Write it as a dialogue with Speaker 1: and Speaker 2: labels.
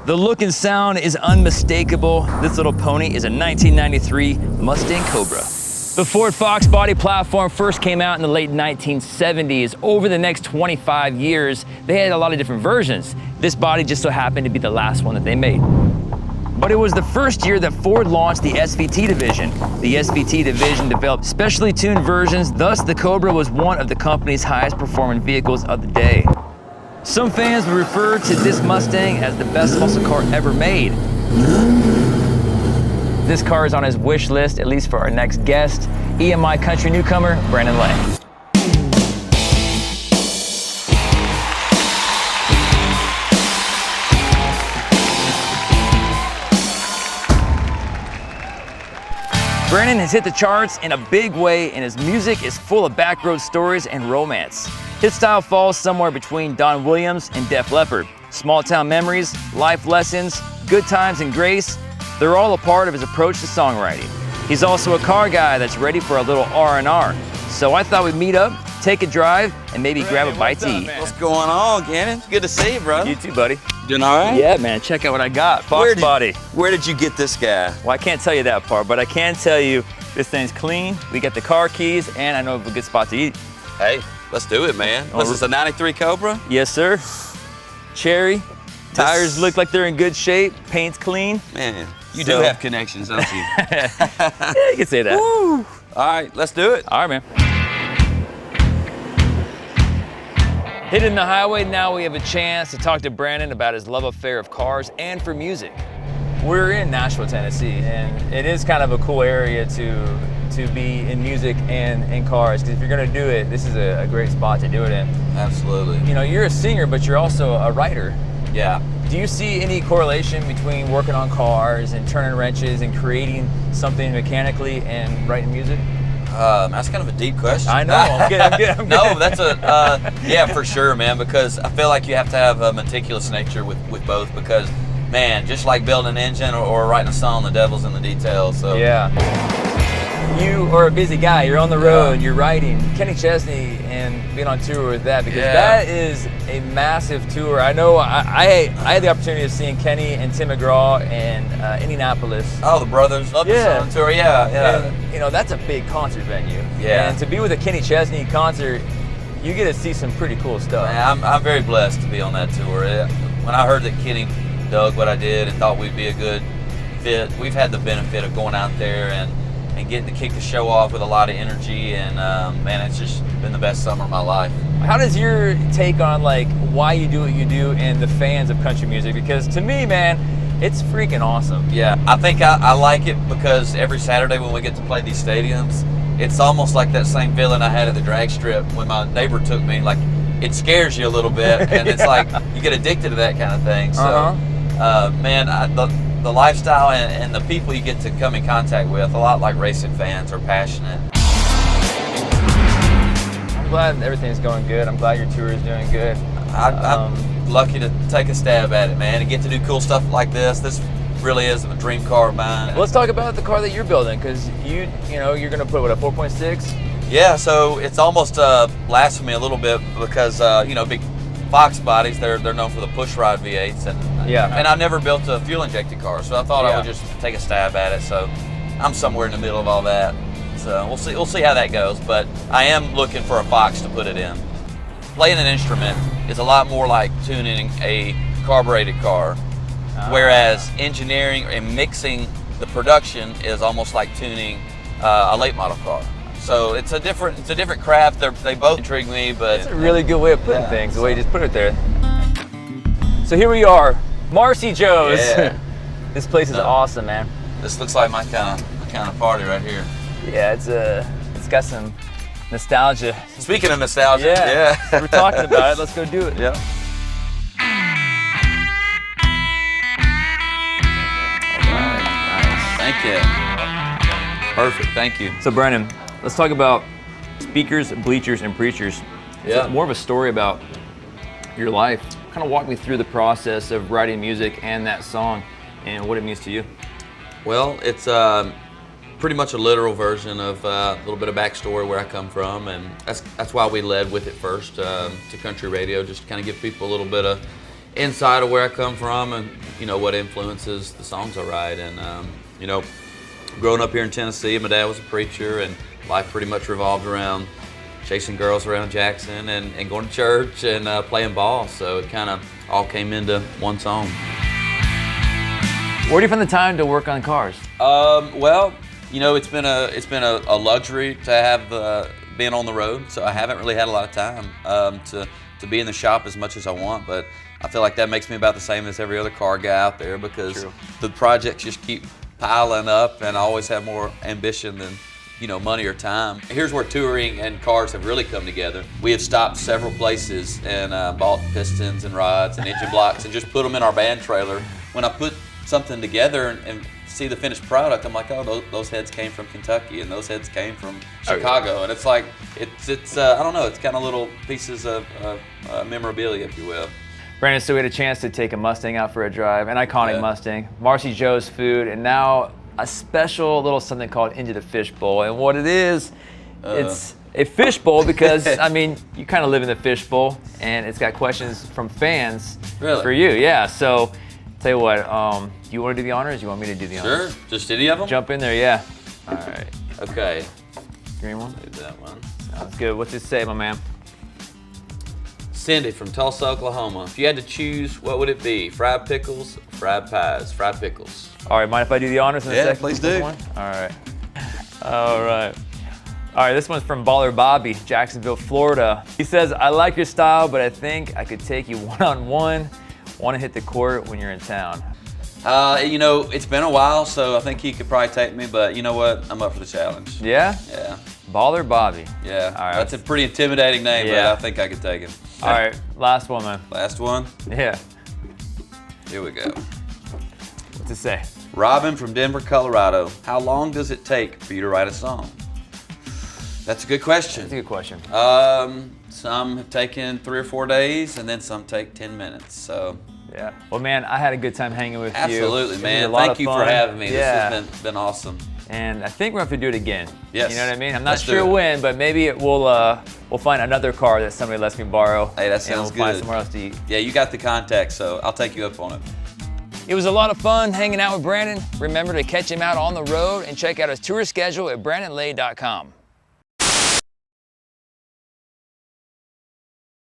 Speaker 1: The look and sound is unmistakable. This little pony is a 1993 Mustang Cobra. The Ford Fox Body platform first came out in the late 1970s. Over the next 25 years, they had a lot of different versions. This body just so happened to be the last one that they made. But it was the first year that Ford launched the SVT division. The SVT division developed specially tuned versions, thus the Cobra was one of the company's highest performing vehicles of the day. Some fans would refer to this Mustang as the best muscle car ever made. This car is on his wish list, at least for our next guest, EMI country newcomer, Brandon Lay. Brandon has hit the charts in a big way, and his music is full of backroad stories and romance. His style falls somewhere between Don Williams and Def Leppard. Small town memories, life lessons, good times and grace, they're all a part of his approach to songwriting. He's also a car guy that's ready for a little R&R. So I thought we'd meet up, take a drive, and maybe grab a bite to eat.
Speaker 2: What's going on, Gannon? Good to see you, bro.
Speaker 1: You too, buddy.
Speaker 2: Doing all right?
Speaker 1: Yeah, man, check out what I got. Fox Body.
Speaker 2: Where did you get this guy?
Speaker 1: Well, I can't tell you that part, but I can tell you this thing's clean. We got the car keys, and I know of a good spot to eat.
Speaker 2: Hey, let's do it, man. This is a 93 Cobra?
Speaker 1: Yes, sir. Cherry. Tires look like they're in good shape. Paint's clean.
Speaker 2: Man, you do have connections, don't you?
Speaker 1: Yeah, you can say that.
Speaker 2: Woo. All right, let's do it.
Speaker 1: All right, man. Hitting the highway, now we have a chance to talk to Brandon about his love affair of cars and for music. We're in Nashville, Tennessee, and it is kind of a cool area to be in music and in cars, because if you're gonna do it, this is a great spot to do it in.
Speaker 2: Absolutely.
Speaker 1: You know, you're a singer, but you're also a writer.
Speaker 2: Yeah.
Speaker 1: Do you see any correlation between working on cars and turning wrenches and creating something mechanically and writing music?
Speaker 2: That's kind of a deep question.
Speaker 1: I know. I'm good.
Speaker 2: No, that's yeah, for sure, man. Because I feel like you have to have a meticulous nature with both. Because, man, just like building an engine or writing a song, the devil's in the details. So
Speaker 1: yeah. You are a busy guy. You're on the road. You're writing. Kenny Chesney and being on tour with that, because that is a massive tour. I know. I had the opportunity of seeing Kenny and Tim McGraw in Indianapolis.
Speaker 2: Oh, the brothers. Love the song tour. Yeah.
Speaker 1: And, you know, that's a big concert venue.
Speaker 2: Yeah.
Speaker 1: And to be with a Kenny Chesney concert, you get to see some pretty cool stuff.
Speaker 2: Man, I'm very blessed to be on that tour. When I heard that Kenny dug what I did and thought we'd be a good fit, we've had the benefit of going out there and getting to kick the show off with a lot of energy, and man, it's just been the best summer of my life.
Speaker 1: How does your take on like why you do what you do and the fans of country music? Because to me, man, it's freaking awesome.
Speaker 2: Yeah, I think I like it because every Saturday when we get to play these stadiums, it's almost like that same feeling I had at the drag strip when my neighbor took me. Like, it scares you a little bit, and it's like you get addicted to that kind of thing. So, man, the lifestyle and the people you get to come in contact with, a lot like racing fans, are passionate.
Speaker 1: I'm glad everything's going good. I'm glad your tour is doing good.
Speaker 2: I'm lucky to take a stab at it, man, and get to do cool stuff like this. This really is a dream car of mine.
Speaker 1: Let's talk about the car that you're building, because you know, you're going to put, what, a 4.6?
Speaker 2: Yeah, so it's almost blasphemy a little bit because, you know, big Fox bodies, they're known for the push rod V8s, and I never built a fuel injected car, so I thought I would just take a stab at it. So I'm somewhere in the middle of all that. So we'll see how that goes, but I am looking for a Fox to put it in. Playing an instrument is a lot more like tuning a carbureted car, whereas engineering and mixing the production is almost like tuning a late model car. So it's a different craft. They both intrigue me, but
Speaker 1: it's a really good way of putting things. The way you just put it there. So here we are, Marcy Joe's.
Speaker 2: Yeah.
Speaker 1: This place is awesome, man.
Speaker 2: This looks like my kind of party right here.
Speaker 1: Yeah, it's got some nostalgia.
Speaker 2: Speaking of nostalgia,
Speaker 1: we're talking about it. Let's go do it.
Speaker 2: Yeah. All right. Nice. Thank you. Perfect. Thank you.
Speaker 1: So Brandon, let's talk about speakers, bleachers, and preachers.
Speaker 2: Yeah.
Speaker 1: It's more of a story about your life. Kind of walk me through the process of writing music and that song and what it means to you.
Speaker 2: Well, it's pretty much a literal version of a little bit of backstory where I come from, and that's why we led with it first to country radio, just to kind of give people a little bit of inside of where I come from and, you know, what influences the songs I write. And, you know, growing up here in Tennessee, my dad was a preacher, and life pretty much revolved around chasing girls around Jackson and going to church and playing ball. So it kind of all came into one song.
Speaker 1: Where do you find the time to work on cars?
Speaker 2: Well, you know, it's been a luxury to have being on the road, so I haven't really had a lot of time to be in the shop as much as I want, but I feel like that makes me about the same as every other car guy out there, because the projects just keep piling up, and I always have more ambition than, you know, money or time. Here's where touring and cars have really come together. We have stopped several places and bought pistons and rods and engine blocks and just put them in our band trailer. When I put something together and see the finished product, I'm like, oh, those heads came from Kentucky and those heads came from Chicago. And it's like, it's I don't know, it's kind of little pieces of memorabilia, if you will.
Speaker 1: Brandon, so we had a chance to take a Mustang out for a drive, an iconic Mustang, Marcy Joe's Food, and now a special little something called Into the Fishbowl. And what it is, it's a fishbowl because, I mean, you kind of live in the fishbowl, and it's got questions from fans for you. Yeah, so tell you what, do you want to do the honors? You want me to do the honors?
Speaker 2: Sure, just any of them?
Speaker 1: Jump in there, yeah. All right.
Speaker 2: Okay.
Speaker 1: Green one?
Speaker 2: Do that one.
Speaker 1: Sounds good. What's it say, my man?
Speaker 2: Cindy from Tulsa, Oklahoma. If you had to choose, what would it be? Fried pickles, fried pies? Fried pickles.
Speaker 1: All right, mind if I do the honors in a second?
Speaker 2: Yeah, please do.
Speaker 1: All right. All right. All right, this one's from Baller Bobby, Jacksonville, Florida. He says, I like your style, but I think I could take you one-on-one. Want to hit the court when you're in town?
Speaker 2: You know, it's been a while, so I think he could probably take me, but you know what? I'm up for the challenge.
Speaker 1: Yeah?
Speaker 2: Yeah.
Speaker 1: Baller Bobby.
Speaker 2: Yeah.
Speaker 1: All right.
Speaker 2: That's a pretty intimidating name, but I think I could take him.
Speaker 1: All right, last one, man.
Speaker 2: Last one?
Speaker 1: Yeah.
Speaker 2: Here we go.
Speaker 1: What's it say?
Speaker 2: Robin from Denver, Colorado. How long does it take for you to write a song? That's a good question.
Speaker 1: That's a good question.
Speaker 2: Some have taken 3 or 4 days, and then some take 10 minutes, so.
Speaker 1: Yeah. Well, man, I had a good time hanging with you.
Speaker 2: Absolutely, man. Thank you for having me.
Speaker 1: Yeah.
Speaker 2: This has been awesome.
Speaker 1: And I think we're going to have to do it again.
Speaker 2: Yes.
Speaker 1: You know what I mean? I'm not sure when, but maybe we'll find another car that somebody lets me borrow.
Speaker 2: Hey, that sounds
Speaker 1: and
Speaker 2: good.
Speaker 1: We'll find somewhere else to eat.
Speaker 2: Yeah, you got the contact, so I'll take you up on it.
Speaker 1: It was a lot of fun hanging out with Brandon. Remember to catch him out on the road and check out his tour schedule at brandonlay.com.